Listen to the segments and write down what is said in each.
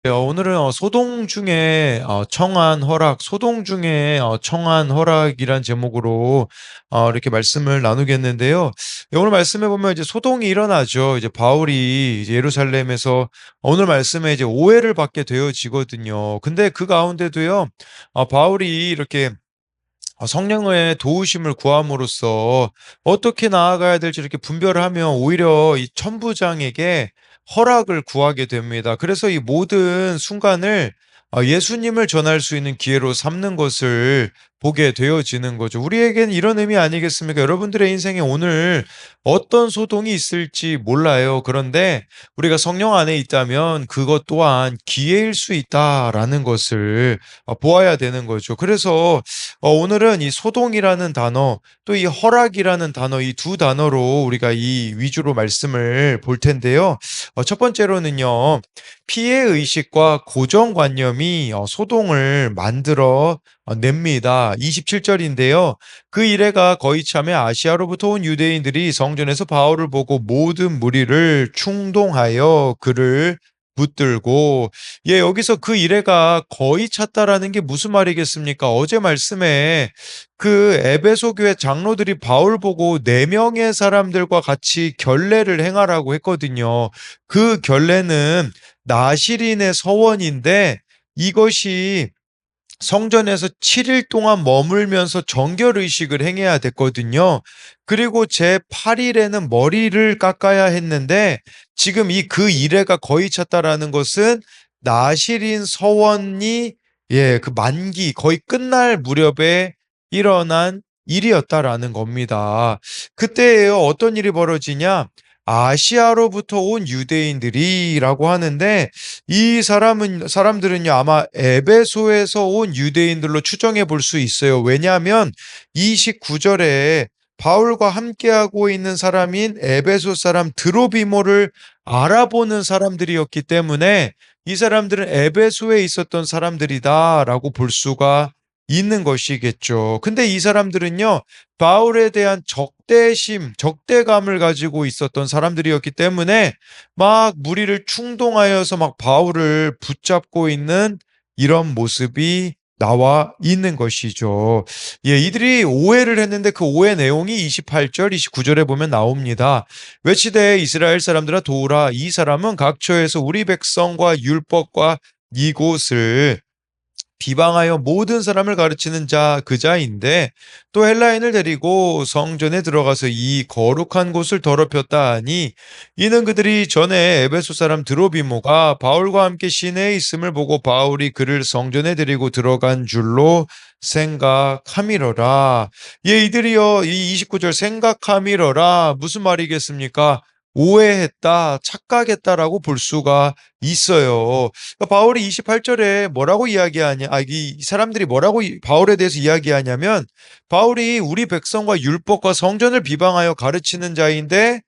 오늘은 소동 중에 청한 허락, 소동 중에 청한 허락이란 제목으로 이렇게 말씀을 나누겠는데요. 오늘 말씀해 보면 이제 소동이 일어나죠. 이제 바울이 이제 예루살렘에서 오늘 말씀에 이제 오해를 받게 되어지거든요. 근데 그 가운데도요, 바울이 이렇게 성령의 도우심을 구함으로써 어떻게 나아가야 될지 이렇게 분별을 하면 오히려 이 천부장에게 허락을 구하게 됩니다. 그래서 이 모든 순간을 예수님을 전할 수 있는 기회로 삼는 것을 보게 되어지는 거죠. 우리에겐 이런 의미 아니겠습니까? 여러분들의 인생에 오늘 어떤 소동이 있을지 몰라요. 그런데 우리가 성령 안에 있다면 그것 또한 기회일 수 있다라는 것을 보아야 되는 거죠. 그래서 오늘은 이 소동이라는 단어, 또 이 허락이라는 단어, 이 두 단어로 우리가 이 위주로 말씀을 볼 텐데요. 첫 번째로는요, 피해 의식과 고정관념이 소동을 만들어 냅니다. 27절인데요. 그 이래가 거의 참에 아시아로부터 온 유대인들이 성전에서 바울을 보고 모든 무리를 충동하여 그를 붙들고, 예, 여기서 그 이래가 거의 찼다라는 게 무슨 말이겠습니까? 어제 말씀에 그 에베소 교회 장로들이 바울 보고 네 명의 사람들과 같이 결례를 행하라고 했거든요. 그 결례는 나실인의 서원인데 이것이 성전에서 7일 동안 머물면서 정결의식을 행해야 됐거든요. 그리고 제 8일에는 머리를 깎아야 했는데 지금 이 그 일회가 거의 찼다라는 것은 나실인 서원이 그 만기 거의 끝날 무렵에 일어난 일이었다라는 겁니다. 그때에요 어떤 일이 벌어지냐? 아시아로부터 온 유대인들이라고 하는데 이 사람들은요, 아마 에베소에서 온 유대인들로 추정해 볼 수 있어요. 왜냐하면 29절에 바울과 함께하고 있는 사람인 에베소 사람 드로비모를 알아보는 사람들이었기 때문에 이 사람들은 에베소에 있었던 사람들이다라고 볼 수가 있는 것이겠죠. 근데 이 사람들은요, 바울에 대한 적대심, 적대감을 가지고 있었던 사람들이었기 때문에 막 무리를 충동하여서 막 바울을 붙잡고 있는 이런 모습이 나와 있는 것이죠. 예, 이들이 오해를 했는데 그 오해 내용이 28절, 29절에 보면 나옵니다. 외치되 이스라엘 사람들아 도우라. 이 사람은 각처에서 우리 백성과 율법과 이곳을 비방하여 모든 사람을 가르치는 자 그 자인데 또 헬라인을 데리고 성전에 들어가서 이 거룩한 곳을 더럽혔다 하니 이는 그들이 전에 에베소 사람 드로비모가 바울과 함께 시내에 있음을 보고 바울이 그를 성전에 데리고 들어간 줄로 생각함이러라. 예, 이들이요 이 29절 생각함이러라 무슨 말이겠습니까? 오해했다, 착각했다라고 볼 수가 있어요. 그러니까 바울이 28절에 뭐라고 이야기하냐, 이 사람들이 뭐라고 바울에 대해서 이야기하냐면, 바울이 우리 백성과 율법과 성전을 비방하여 가르치는 자인데,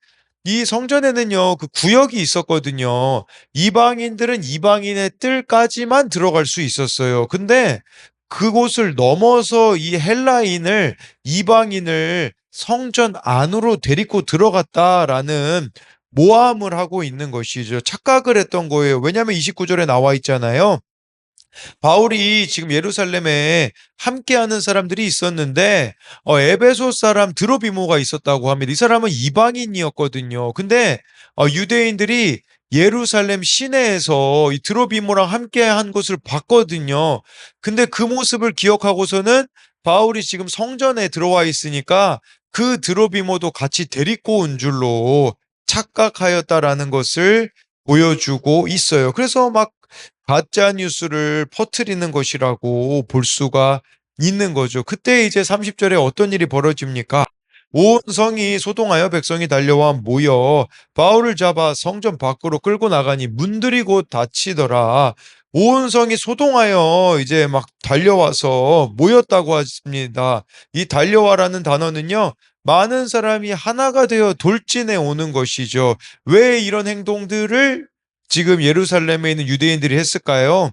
이 성전에는요, 그 구역이 있었거든요. 이방인들은 이방인의 뜰까지만 들어갈 수 있었어요. 근데 그곳을 넘어서 이 헬라인을, 이방인을 성전 안으로 데리고 들어갔다라는 모함을 하고 있는 것이죠. 착각을 했던 거예요. 왜냐하면 29절에 나와 있잖아요. 바울이 지금 예루살렘에 함께하는 사람들이 있었는데 에베소 사람 드로비모가 있었다고 합니다. 이 사람은 이방인이었거든요. 근데 유대인들이 예루살렘 시내에서 이 드로비모랑 함께한 것을 봤거든요. 근데 그 모습을 기억하고서는 바울이 지금 성전에 들어와 있으니까 그 드로비모도 같이 데리고 온 줄로 착각하였다라는 것을 보여주고 있어요. 그래서 막 가짜 뉴스를 퍼뜨리는 것이라고 볼 수가 있는 거죠. 그때 이제 30절에 어떤 일이 벌어집니까? 온 성이 소동하여 백성이 달려와 모여 바울을 잡아 성전 밖으로 끌고 나가니 문들이 곧 닫히더라. 온 성이 소동하여 이제 막 달려와서 모였다고 하십니다. 이 달려와라는 단어는요. 많은 사람이 하나가 되어 돌진해 오는 것이죠. 왜 이런 행동들을 지금 예루살렘에 있는 유대인들이 했을까요?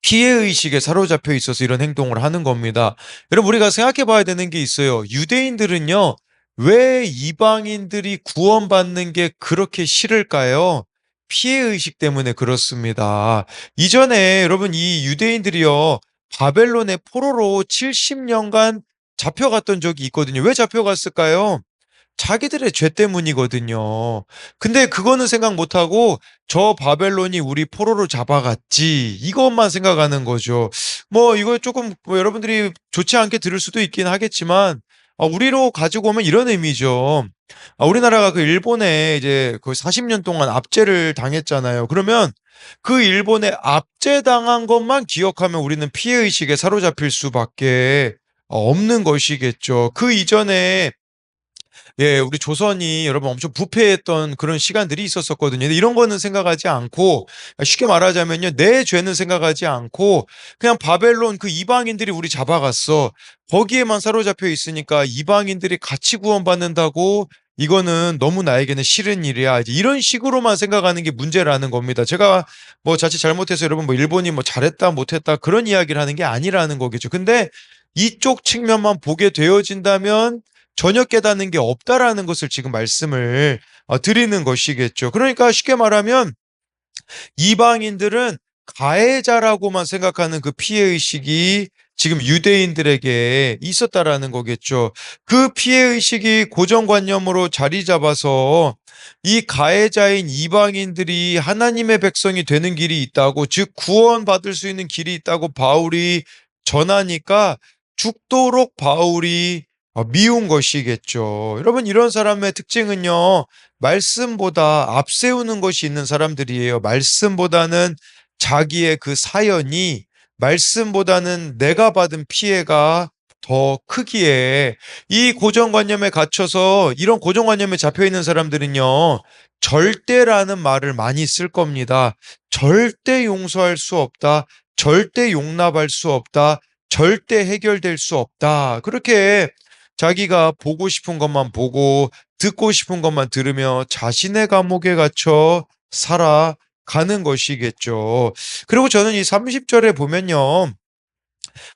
피해의식에 사로잡혀 있어서 이런 행동을 하는 겁니다. 여러분, 우리가 생각해 봐야 되는 게 있어요. 유대인들은요, 왜 이방인들이 구원받는 게 그렇게 싫을까요? 피해 의식 때문에 그렇습니다. 이전에 여러분 이 유대인들이요. 바벨론의 포로로 70 년간 잡혀갔던 적이 있거든요. 왜 잡혀갔을까요? 자기들의 죄 때문이거든요. 근데 그거는 생각 못 하고 '저 바벨론이 우리 포로로 잡아갔지.' 이것만 생각하는 거죠. 뭐 이거 쪼끔 뭐 여러분들이 좋지 않게 들을 수도 있긴 하겠지만 우리로 가지고 오면 이런 의미죠. 우리나라가 그 일본에 이제 거의 40년 동안 압제를 당했잖아요. 그러면 그 일본에 압제당한 것만 기억하면 우리는 피해 의식에 사로잡힐 수밖에 없는 것이겠죠. 그 이전에 우리 조선이 여러분 엄청 부패했던 그런 시간들이 있었었거든요. 근데 이런 거는 생각하지 않고 쉽게 말하자면요. 내 죄는 생각하지 않고 그냥 바벨론 그 이방인들이 우리 잡아갔어. 거기에만 사로잡혀 있으니까 이방인들이 같이 구원받는다고 이거는 너무 나에게는 싫은 일이야. 이제 이런 식으로만 생각하는 게 문제라는 겁니다. 제가 뭐 자칫 잘못해서 여러분 뭐 일본이 뭐 잘했다 못했다 그런 이야기를 하는 게 아니라는 거겠죠. 근데 이쪽 측면만 보게 되어진다면 전혀 깨닫는 게 없다라는 것을 지금 말씀을 드리는 것이겠죠. 그러니까 쉽게 말하면 이방인들은 가해자라고만 생각하는 그 피해 의식이 지금 유대인들에게 있었다라는 거겠죠. 그 피해 의식이 고정관념으로 자리 잡아서 이 가해자인 이방인들이 하나님의 백성이 되는 길이 있다고, 즉 구원받을 수 있는 길이 있다고 바울이 전하니까 죽도록 바울이 미운 것이겠죠. 여러분 이런 사람의 특징은요. 말씀보다 앞세우는 것이 있는 사람들이에요. 말씀보다는 자기의 그 사연이, 말씀보다는 내가 받은 피해가 더 크기에 이 고정관념에 갇혀서 이런 고정관념에 잡혀 있는 사람들은요. 절대라는 말을 많이 쓸 겁니다. 절대 용서할 수 없다. 절대 용납할 수 없다. 절대 해결될 수 없다. 그렇게 자기가 보고 싶은 것만 보고 듣고 싶은 것만 들으며 자신의 감옥에 갇혀 살아가는 것이겠죠. 그리고 저는 이 30절에 보면요.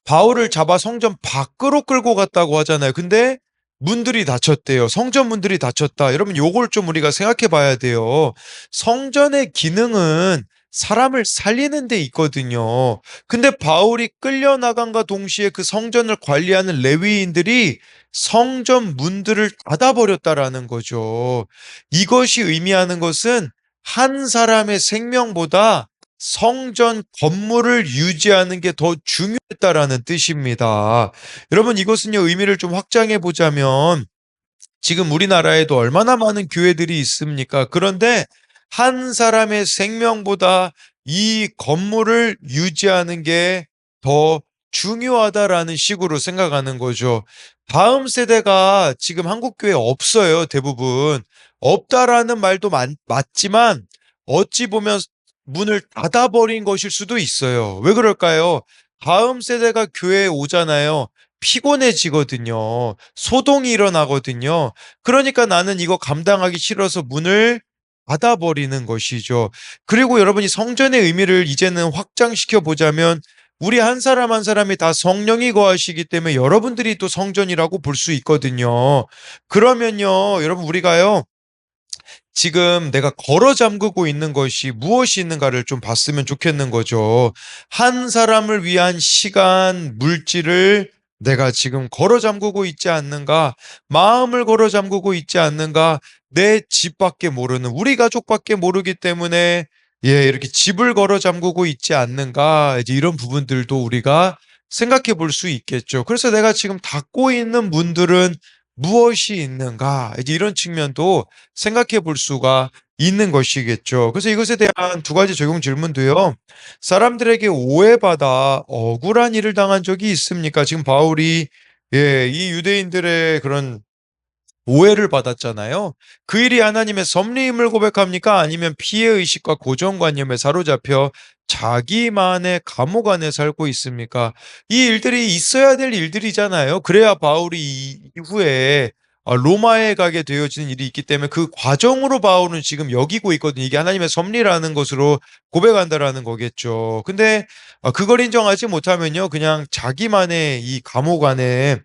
바울을 잡아 성전 밖으로 끌고 갔다고 하잖아요. 근데 문들이 닫혔대요. 성전 문들이 닫혔다. 여러분 요걸 좀 우리가 생각해 봐야 돼요. 성전의 기능은 사람을 살리는 데 있거든요. 근데 바울이 끌려나간과 동시에 그 성전을 관리하는 레위인들이 성전 문들을 닫아 버렸다라는 거죠. 이것이 의미하는 것은 한 사람의 생명보다 성전 건물을 유지하는 게 더 중요했다라는 뜻입니다. 여러분 이것은요 의미를 좀 확장해 보자면 지금 우리나라에도 얼마나 많은 교회들이 있습니까? 그런데 한 사람의 생명보다 이 건물을 유지하는 게 더 중요하다라는 식으로 생각하는 거죠. 다음 세대가 지금 한국 교회에 없어요, 대부분. 없다라는 말도 맞지만 어찌 보면 문을 닫아버린 것일 수도 있어요. 왜 그럴까요? 다음 세대가 교회에 오잖아요. 피곤해지거든요. 소동이 일어나거든요. 그러니까 나는 이거 감당하기 싫어서 문을 닫아버리는 것이죠. 그리고 여러분이 성전의 의미를 이제는 확장시켜 보자면 우리 한 사람 한 사람이 다 성령이 거하시기 때문에 여러분들이 또 성전이라고 볼 수 있거든요. 그러면요, 여러분 우리가요, 지금 내가 걸어 잠그고 있는 것이 무엇이 있는가를 좀 봤으면 좋겠는 거죠. 한 사람을 위한 시간, 물질을 내가 지금 걸어 잠그고 있지 않는가? 마음을 걸어 잠그고 있지 않는가? 내 집밖에 모르는, 우리 가족밖에 모르기 때문에 이렇게 집을 걸어 잠그고 있지 않는가? 이제 이런 부분들도 우리가 생각해 볼 수 있겠죠. 그래서 내가 지금 닫고 있는 문들은 무엇이 있는가? 이제 이런 측면도 생각해 볼 수가 있는 것이겠죠. 그래서 이것에 대한 두 가지 적용 질문도요. 사람들에게 오해받아 억울한 일을 당한 적이 있습니까? 지금 바울이 이 유대인들의 그런 오해를 받았잖아요. 그 일이 하나님의 섭리임을 고백합니까? 아니면 피해 의식과 고정관념에 사로잡혀 자기만의 감옥 안에 살고 있습니까? 이 일들이 있어야 될 일들이잖아요. 그래야 바울이 이후에 로마에 가게 되어지는 일이 있기 때문에 그 과정으로 바울은 지금 여기고 있거든요. 이게 하나님의 섭리라는 것으로 고백한다라는 거겠죠. 근데 그걸 인정하지 못하면요. 그냥 자기만의 이 감옥 안에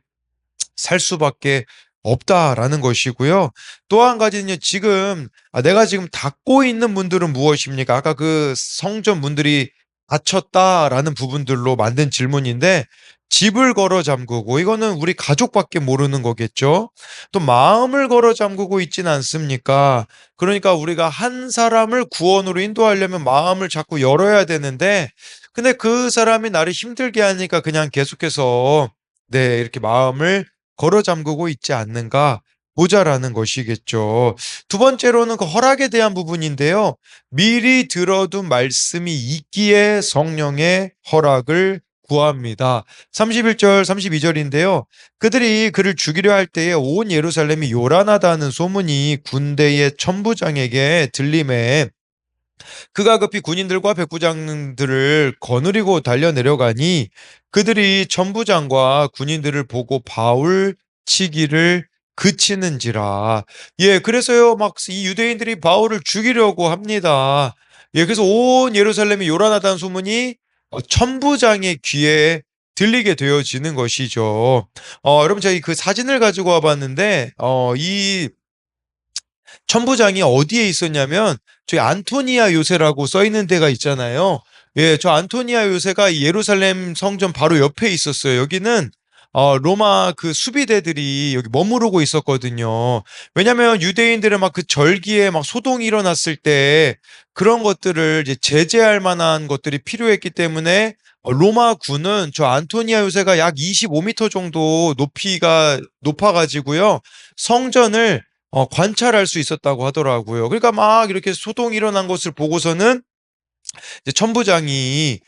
살 수밖에 없다라는 것이고요. 또 한 가지는요. 지금 내가 지금 닫고 있는 문들은 무엇입니까? 아까 그 성전 문들이 닫혔다라는 부분들로 만든 질문인데 집을 걸어 잠그고 이거는 우리 가족밖에 모르는 거겠죠. 또 마음을 걸어 잠그고 있진 않습니까? 그러니까 우리가 한 사람을 구원으로 인도하려면 마음을 자꾸 열어야 되는데 근데 그 사람이 나를 힘들게 하니까 그냥 계속해서 네, 이렇게 마음을 걸어 잠그고 있지 않는가 보자라는 것이겠죠. 두 번째로는 그 허락에 대한 부분인데요. 미리 들어둔 말씀이 있기에 성령의 허락을 구합니다. 31절, 32절인데요. 그들이 그를 죽이려 할 때에 온 예루살렘이 요란하다는 소문이 군대의 천부장에게 들림에 그가 급히 군인들과 백부장들을 거느리고 달려 내려가니 그들이 천부장과 군인들을 보고 바울 치기를 그치는지라. 예, 그래서요, 막 이 유대인들이 바울을 죽이려고 합니다. 예, 그래서 온 예루살렘이 요란하다는 소문이 천부장의 귀에 들리게 되어지는 것이죠. 여러분, 저희 그 사진을 가지고 와봤는데, 이 천부장이 어디에 있었냐면 저희 안토니아 요새라고 써 있는 데가 있잖아요. 예, 저 안토니아 요새가 이 예루살렘 성전 바로 옆에 있었어요. 여기는 로마 그 수비대들이 여기 머무르고 있었거든요. 왜냐면 유대인들의 막 그 절기에 막 소동이 일어났을 때 그런 것들을 이제 제재할 만한 것들이 필요했기 때문에 로마 군은 저 안토니아 요새가 약 25m 정도 높이가 높아가지고요. 성전을 관찰할 수 있었다고 하더라고요. 그러니까 막 이렇게 소동이 일어난 것을 보고서는 이제 천부장이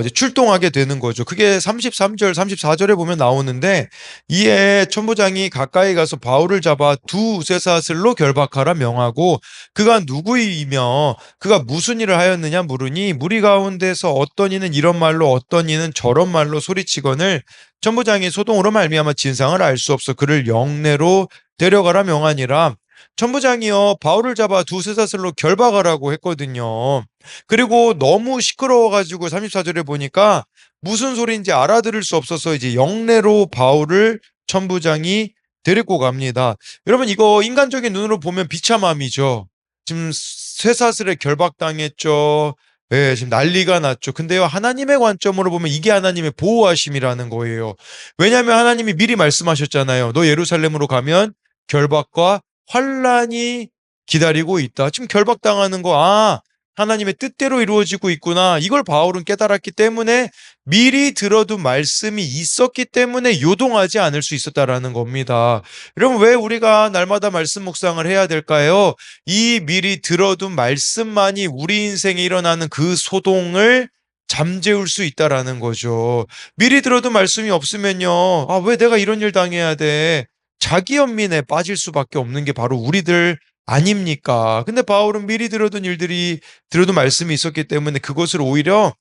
이제 출동하게 되는 거죠. 그게 33절, 34절에 보면 나오는데 이에 천부장이 가까이 가서 바울을 잡아 두 쇠사슬로 결박하라 명하고 그가 누구이며 그가 무슨 일을 하였느냐 물으니 무리 가운데서 어떤 이는 이런 말로 어떤 이는 저런 말로 소리치거늘 천부장이 소동으로 말미암아 진상을 알 수 없어 그를 영내로 데려가라 명하니라. 천부장이요 바울을 잡아 두 쇠사슬로 결박하라고 했거든요. 그리고 너무 시끄러워가지고 34절에 보니까 무슨 소리인지 알아들을 수 없어서 이제 영내로 바울을 천부장이 데리고 갑니다. 여러분 이거 인간적인 눈으로 보면 비참함이죠. 지금 쇠사슬에 결박당했죠. 예, 지금 난리가 났죠. 근데요, 하나님의 관점으로 보면 이게 하나님의 보호하심이라는 거예요. 왜냐하면 하나님이 미리 말씀하셨잖아요. 너 예루살렘으로 가면 결박과 환란이 기다리고 있다. 지금 결박당하는 거, 하나님의 뜻대로 이루어지고 있구나. 이걸 바울은 깨달았기 때문에 미리 들어둔 말씀이 있었기 때문에 요동하지 않을 수 있었다라는 겁니다. 여러분, 왜 우리가 날마다 말씀 묵상을 해야 될까요? 이 미리 들어둔 말씀만이 우리 인생에 일어나는 그 소동을 잠재울 수 있다라는 거죠. 미리 들어둔 말씀이 없으면요. 왜 내가 이런 일 당해야 돼? 자기 연민에 빠질 수밖에 없는 게 바로 우리들 아닙니까? 근데 바울은 미리 들어둔 일들이 들어둔 말씀이 있었기 때문에 그것을 오히려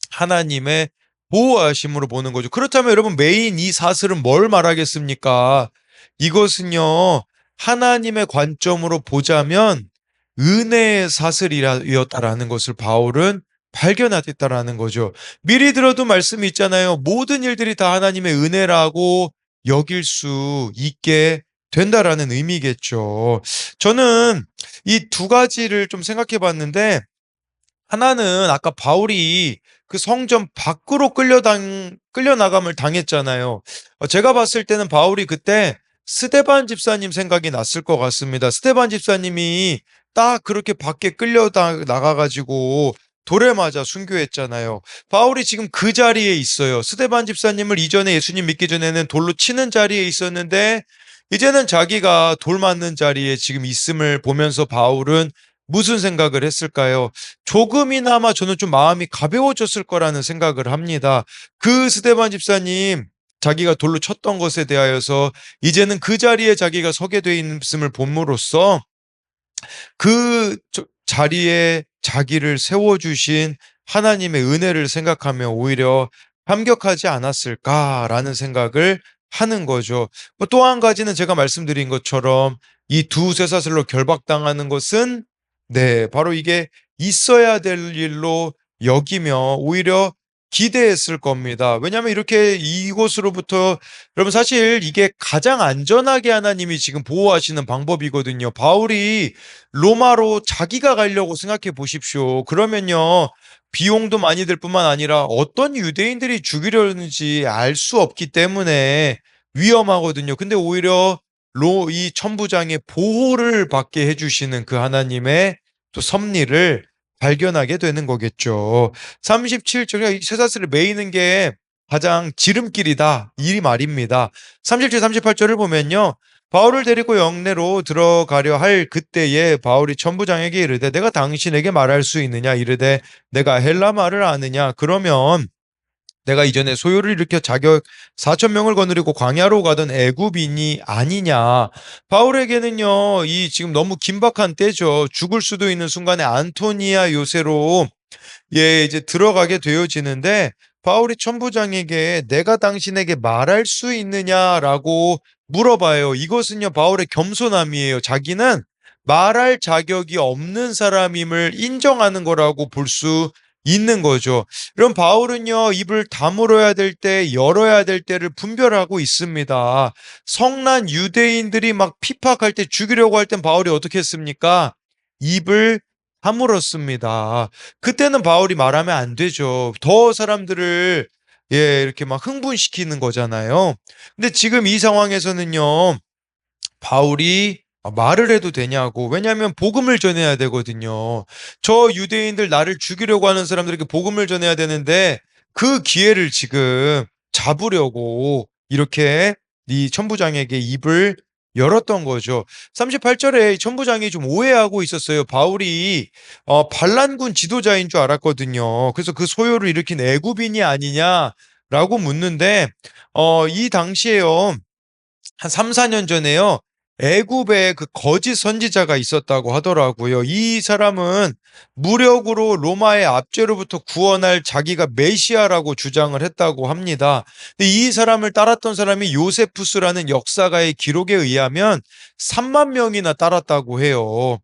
하나님의 보호하심으로 보는 거죠. 그렇다면 여러분 메인 이 사슬은 뭘 말하겠습니까? 이것은요 하나님의 관점으로 보자면 은혜의 사슬이었다라는 것을 바울은 발견하겠다라는 거죠. 미리 들어둔 말씀이 있잖아요. 모든 일들이 다 하나님의 은혜라고 여길 수 있게 된다라는 의미겠죠. 저는 이 두 가지를 좀 생각해 봤는데 하나는 아까 바울이 그 성전 밖으로 끌려나감을 당했잖아요. 제가 봤을 때는 바울이 그때 스데반 집사님 생각이 났을 것 같습니다. 스데반 집사님이 딱 그렇게 밖에 나가가지고 돌에 맞아 순교했잖아요. 바울이 지금 그 자리에 있어요. 스데반 집사님을 이전에 예수님 믿기 전에는 돌로 치는 자리에 있었는데 이제는 자기가 돌 맞는 자리에 지금 있음을 보면서 바울은 무슨 생각을 했을까요? 조금이나마 저는 좀 마음이 가벼워졌을 거라는 생각을 합니다. 그 스데반 집사님 자기가 돌로 쳤던 것에 대하여서 이제는 그 자리에 자기가 서게 돼 있음을 봄으로써 그 자리에 자기를 세워주신 하나님의 은혜를 생각하며 오히려 감격하지 않았을까라는 생각을 하는 거죠. 또 한 가지는 제가 말씀드린 것처럼 이 두 쇠사슬로 결박당하는 것은 네, 바로 이게 있어야 될 일로 여기며 오히려 기대했을 겁니다. 왜냐하면 이렇게 이곳으로부터 여러분 사실 이게 가장 안전하게 하나님이 지금 보호하시는 방법이거든요. 바울이 로마로 자기가 가려고 생각해 보십시오. 그러면요. 비용도 많이 들 뿐만 아니라 어떤 유대인들이 죽이려는지 알 수 없기 때문에 위험하거든요. 근데 오히려 이 천부장의 보호를 받게 해주시는 그 하나님의 또 섭리를 발견하게 되는 거겠죠. 37절, 쇠사슬을 매이는 게 가장 지름길이다. 이 말입니다. 37, 38절을 보면요. 바울을 데리고 영내로 들어가려 할 그때에 바울이 천부장에게 이르되 내가 당신에게 말할 수 있느냐 이르되 내가 헬라 말을 아느냐 그러면 내가 이전에 소요를 일으켜 자격 4천 명을 거느리고 광야로 가던 애굽인이 아니냐. 바울에게는요, 이 지금 너무 긴박한 때죠. 죽을 수도 있는 순간에 안토니아 요새로 이제 들어가게 되어지는데 바울이 천부장에게 내가 당신에게 말할 수 있느냐라고 물어봐요. 이것은요, 바울의 겸손함이에요. 자기는 말할 자격이 없는 사람임을 인정하는 거라고 볼 수 있는 거죠. 그럼 바울은요, 입을 다물어야 될 때, 열어야 될 때를 분별하고 있습니다. 성난 유대인들이 막 핍박할 때 죽이려고 할 땐 바울이 어떻게 했습니까? 입을 다물었습니다. 그때는 바울이 말하면 안 되죠. 더 사람들을 이렇게 막 흥분시키는 거잖아요. 근데 지금 이 상황에서는요. 바울이 말을 해도 되냐고. 왜냐하면 복음을 전해야 되거든요. 저 유대인들 나를 죽이려고 하는 사람들에게 복음을 전해야 되는데 그 기회를 지금 잡으려고 이렇게 이 천부장에게 입을 열었던 거죠. 38절에 천부장이 좀 오해하고 있었어요. 바울이 반란군 지도자인 줄 알았거든요. 그래서 그 소요를 일으킨 애굽인이 아니냐라고 묻는데 이 당시에요. 한 3, 4년 전에요. 애굽에 그 거짓 선지자가 있었다고 하더라고요. 이 사람은 무력으로 로마의 압제로부터 구원할 자기가 메시아라고 주장을 했다고 합니다. 근데 이 사람을 따랐던 사람이 요세푸스라는 역사가의 기록에 의하면 3만 명이나 따랐다고 해요.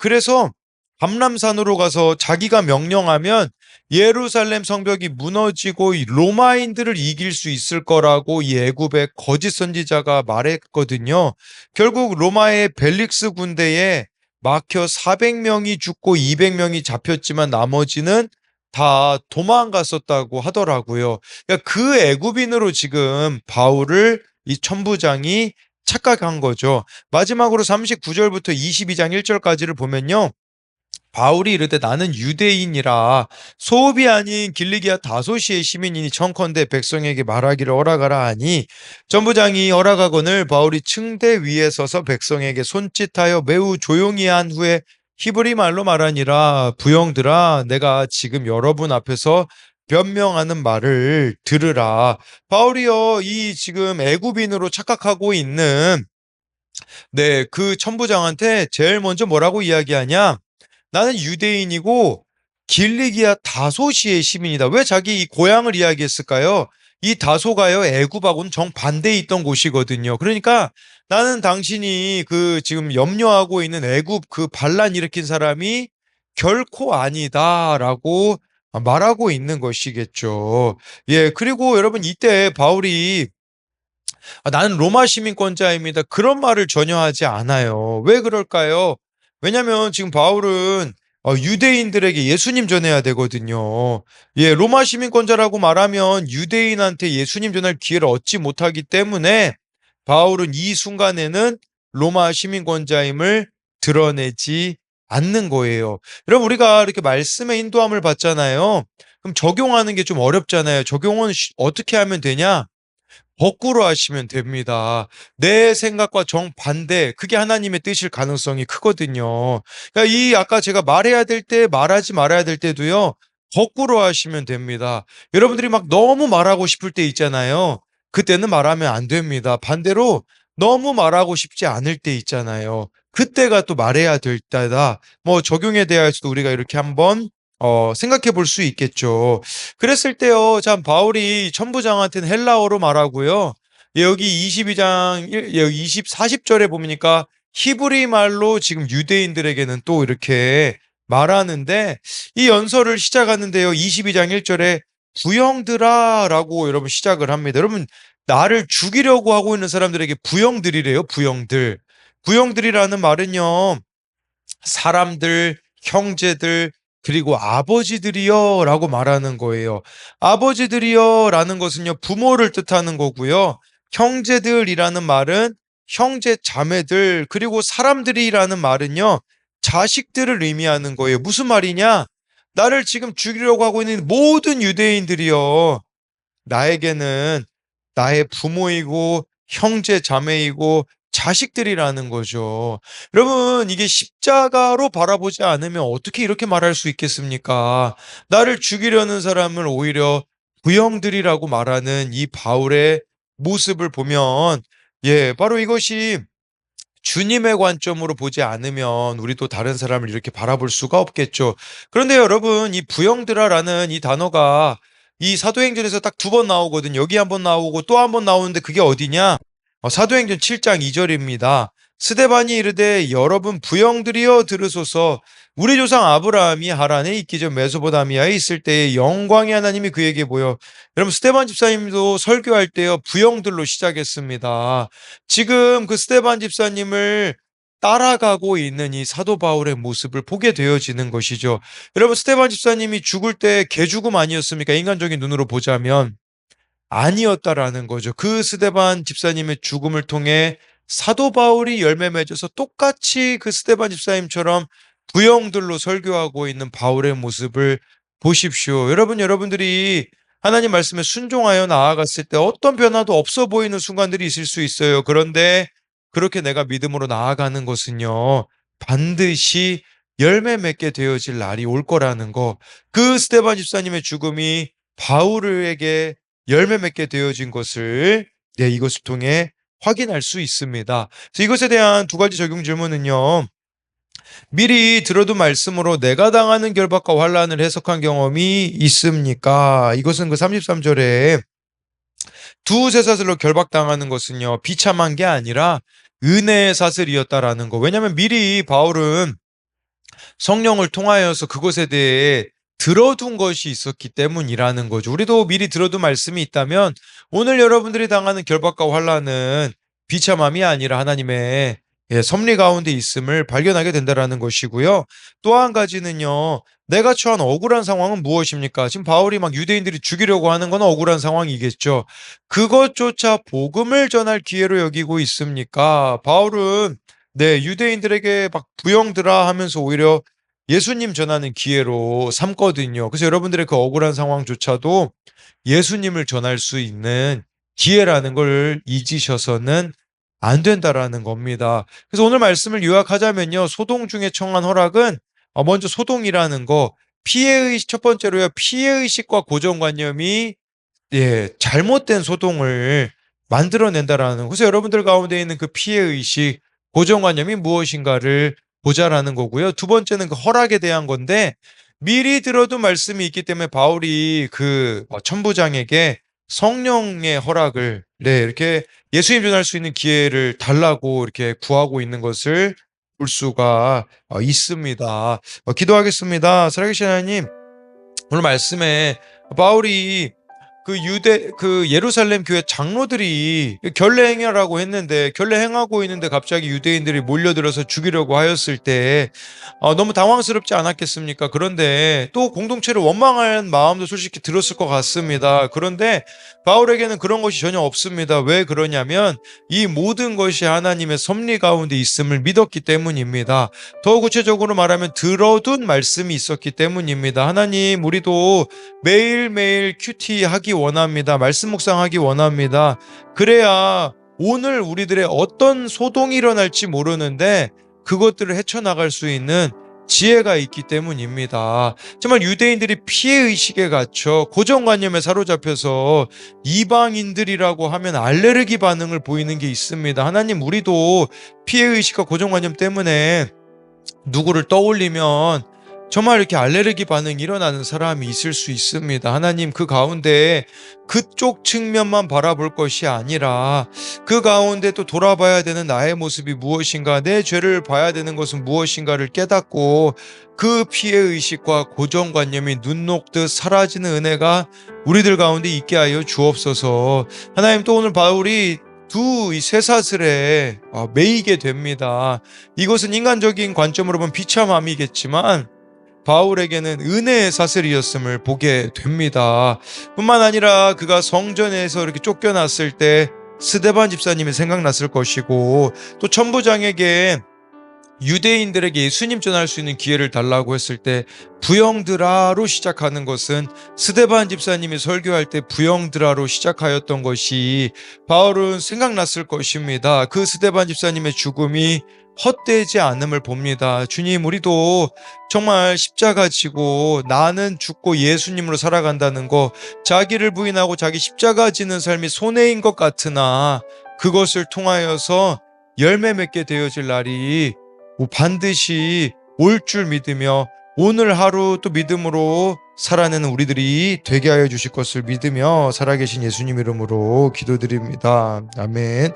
그래서 감람산으로 가서 자기가 명령하면 예루살렘 성벽이 무너지고 이 로마인들을 이길 수 있을 거라고 이 애굽의 거짓 선지자가 말했거든요. 결국 로마의 벨릭스 군대에 막혀 400명이 죽고 200명이 잡혔지만 나머지는 다 도망갔었다고 하더라고요. 그러니까 그 애굽인으로 지금 바울을 이 천부장이 착각한 거죠. 마지막으로 39절부터 22장 1절까지를 보면요. 바울이 이르되 나는 유대인이라 소읍이 아닌 길리기아 다소시의 시민이니 청컨대 백성에게 말하기를 허락하라 하니 전부장이 허락하거늘 바울이 층대 위에 서서 백성에게 손짓하여 매우 조용히 한 후에 히브리 말로 말하니라 부형들아 내가 지금 여러분 앞에서 변명하는 말을 들으라. 바울이요 이 지금 애굽인으로 착각하고 있는 그 천부장한테 제일 먼저 뭐라고 이야기하냐? 나는 유대인이고 길리기아 다소시의 시민이다. 왜 자기 이 고향을 이야기했을까요? 이 다소가요 애굽하고는 정반대에 있던 곳이거든요. 그러니까 나는 당신이 그 지금 염려하고 있는 애굽 그 반란 일으킨 사람이 결코 아니다라고 말하고 있는 것이겠죠. 그리고 여러분 이때 바울이 나는 로마 시민권자입니다. 그런 말을 전혀 하지 않아요. 왜 그럴까요? 왜냐면 지금 바울은 유대인들에게 예수님 전해야 되거든요. 로마 시민권자라고 말하면 유대인한테 예수님 전할 기회를 얻지 못하기 때문에 바울은 이 순간에는 로마 시민권자임을 드러내지 않는 거예요. 여러분, 우리가 이렇게 말씀의 인도함을 받잖아요. 그럼 적용하는 게 좀 어렵잖아요. 적용은 어떻게 하면 되냐? 거꾸로 하시면 됩니다. 내 생각과 정반대, 그게 하나님의 뜻일 가능성이 크거든요. 그러니까 이 아까 제가 말해야 될 때, 말하지 말아야 될 때도요, 거꾸로 하시면 됩니다. 여러분들이 막 너무 말하고 싶을 때 있잖아요. 그때는 말하면 안 됩니다. 반대로 너무 말하고 싶지 않을 때 있잖아요. 그때가 또 말해야 될 때다. 뭐 적용에 대해서도 우리가 이렇게 한번 생각해 볼 수 있겠죠. 그랬을 때요, 참, 바울이 천부장한테는 헬라어로 말하고요. 여기 22장, 여기 40절에 보니까 히브리 말로 지금 유대인들에게는 또 이렇게 말하는데 이 연설을 시작하는데요. 22장 1절에 부형들아라고 여러분 시작을 합니다. 여러분 나를 죽이려고 하고 있는 사람들에게 부형들이래요. 부형들. 부형들이라는 말은요. 사람들, 형제들, 그리고 아버지들이여 라고 말하는 거예요. 아버지들이여 라는 것은요, 부모를 뜻하는 거고요. 형제들이라는 말은 형제, 자매들, 그리고 사람들이라는 말은요, 자식들을 의미하는 거예요. 무슨 말이냐? 나를 지금 죽이려고 하고 있는 모든 유대인들이여. 나에게는 나의 부모이고 형제 자매이고 자식들이라는 거죠. 여러분, 이게 십자가로 바라보지 않으면 어떻게 이렇게 말할 수 있겠습니까? 나를 죽이려는 사람을 오히려 부형들이라고 말하는 이 바울의 모습을 보면, 바로 이것이 주님의 관점으로 보지 않으면 우리도 다른 사람을 이렇게 바라볼 수가 없겠죠. 그런데 여러분, 이 부형들아라는 이 단어가 이 사도행전에서 딱 두 번 나오거든요. 여기 한 번 나오고 또 한 번 나오는데 그게 어디냐? 사도행전 7장 2절입니다. 스데반이 이르되 여러분 부형들이여 들으소서. 우리 조상 아브라함이 하란에 있기 전 메소포타미아에 있을 때에 영광의 하나님이 그에게 보여. 여러분 스데반 집사님도 설교할 때요 부형들로 시작했습니다. 지금 그 스데반 집사님을 따라가고 있는 이 사도 바울의 모습을 보게 되어지는 것이죠. 여러분 스데반 집사님이 죽을 때 개죽음 아니었습니까? 인간적인 눈으로 보자면 아니었다라는 거죠. 그 스데반 집사님의 죽음을 통해 사도 바울이 열매 맺어서 똑같이 그 스데반 집사님처럼 부형들로 설교하고 있는 바울의 모습을 보십시오. 여러분들이 하나님 말씀에 순종하여 나아갔을 때 어떤 변화도 없어 보이는 순간들이 있을 수 있어요. 그런데 그렇게 내가 믿음으로 나아가는 것은요, 반드시 열매 맺게 되어질 날이 올 거라는 거. 그 스데반 집사님의 죽음이 바울에게 열매 맺게 되어진 것을 이것을 통해 확인할 수 있습니다. 그래서 이것에 대한 두 가지 적용 질문은요. 미리 들어둔 말씀으로 내가 당하는 결박과 환란을 해석한 경험이 있습니까? 이것은 그 33절에 두세 사슬로 결박당하는 것은요. 비참한 게 아니라 은혜의 사슬이었다라는 거. 왜냐하면 미리 바울은 성령을 통하여서 그것에 대해 들어둔 것이 있었기 때문이라는 거죠. 우리도 미리 들어둔 말씀이 있다면 오늘 여러분들이 당하는 결박과 환란은 비참함이 아니라 하나님의 섭리 가운데 있음을 발견하게 된다라는 것이고요. 또 한 가지는요. 내가 처한 억울한 상황은 무엇입니까? 지금 바울이 막 유대인들이 죽이려고 하는 건 억울한 상황이겠죠. 그것조차 복음을 전할 기회로 여기고 있습니까? 바울은 유대인들에게 막 부영들아 하면서 오히려 예수님 전하는 기회로 삼거든요. 그래서 여러분들의 그 억울한 상황조차도 예수님을 전할 수 있는 기회라는 걸 잊으셔서는 안 된다라는 겁니다. 그래서 오늘 말씀을 요약하자면요. 소동 중에 청한 허락은 먼저 소동이라는 거, 피해의식, 첫 번째로요. 피해의식과 고정관념이 잘못된 소동을 만들어낸다라는 거. 그래서 여러분들 가운데 있는 그 피해의식, 고정관념이 무엇인가를 보자라는 거고요. 두 번째는 그 허락에 대한 건데 미리 들어둔 말씀이 있기 때문에 바울이 그 천부장에게 성령의 허락을 이렇게 예수님 전할 수 있는 기회를 달라고 이렇게 구하고 있는 것을 볼 수가 있습니다. 기도하겠습니다. 살아계신 하나님, 오늘 말씀에 바울이 그 예루살렘 교회 장로들이 결례행위라고 했는데 결례행하고 있는데 갑자기 유대인들이 몰려들어서 죽이려고 하였을 때 너무 당황스럽지 않았겠습니까? 그런데 또 공동체를 원망하는 마음도 솔직히 들었을 것 같습니다. 그런데 바울에게는 그런 것이 전혀 없습니다. 왜 그러냐면 이 모든 것이 하나님의 섭리 가운데 있음을 믿었기 때문입니다. 더 구체적으로 말하면 들어둔 말씀이 있었기 때문입니다. 하나님, 우리도 매일매일 큐티하기 원합니다. 말씀 묵상하기 원합니다. 그래야 오늘 우리들의 어떤 소동이 일어날지 모르는데 그것들을 헤쳐나갈 수 있는 지혜가 있기 때문입니다. 정말 유대인들이 피해의식에 갇혀 고정관념에 사로잡혀서 이방인들이라고 하면 알레르기 반응을 보이는 게 있습니다. 하나님, 우리도 피해의식과 고정관념 때문에 누구를 떠올리면 정말 이렇게 알레르기 반응이 일어나는 사람이 있을 수 있습니다. 하나님, 그 가운데 그쪽 측면만 바라볼 것이 아니라 그 가운데 또 돌아봐야 되는 나의 모습이 무엇인가, 내 죄를 봐야 되는 것은 무엇인가를 깨닫고 그 피해의식과 고정관념이 눈 녹듯 사라지는 은혜가 우리들 가운데 있게 하여 주옵소서. 하나님, 또 오늘 바울이 두 이 쇠사슬에 매이게 됩니다. 이것은 인간적인 관점으로 보면 비참함이겠지만 바울에게는 은혜의 사슬이었음을 보게 됩니다. 뿐만 아니라 그가 성전에서 이렇게 쫓겨났을 때 스데반 집사님이 생각났을 것이고, 또 천부장에게 유대인들에게 예수님 전할 수 있는 기회를 달라고 했을 때 부영드라로 시작하는 것은 스데반 집사님이 설교할 때 부영드라로 시작하였던 것이 바울은 생각났을 것입니다. 그 스데반 집사님의 죽음이 헛되지 않음을 봅니다. 주님, 우리도 정말 십자가 지고 나는 죽고 예수님으로 살아간다는 거, 자기를 부인하고 자기 십자가 지는 삶이 손해인 것 같으나 그것을 통하여서 열매 맺게 되어질 날이 반드시 올 줄 믿으며 오늘 하루 또 믿음으로 살아내는 우리들이 되게 하여 주실 것을 믿으며 살아계신 예수님 이름으로 기도드립니다. 아멘.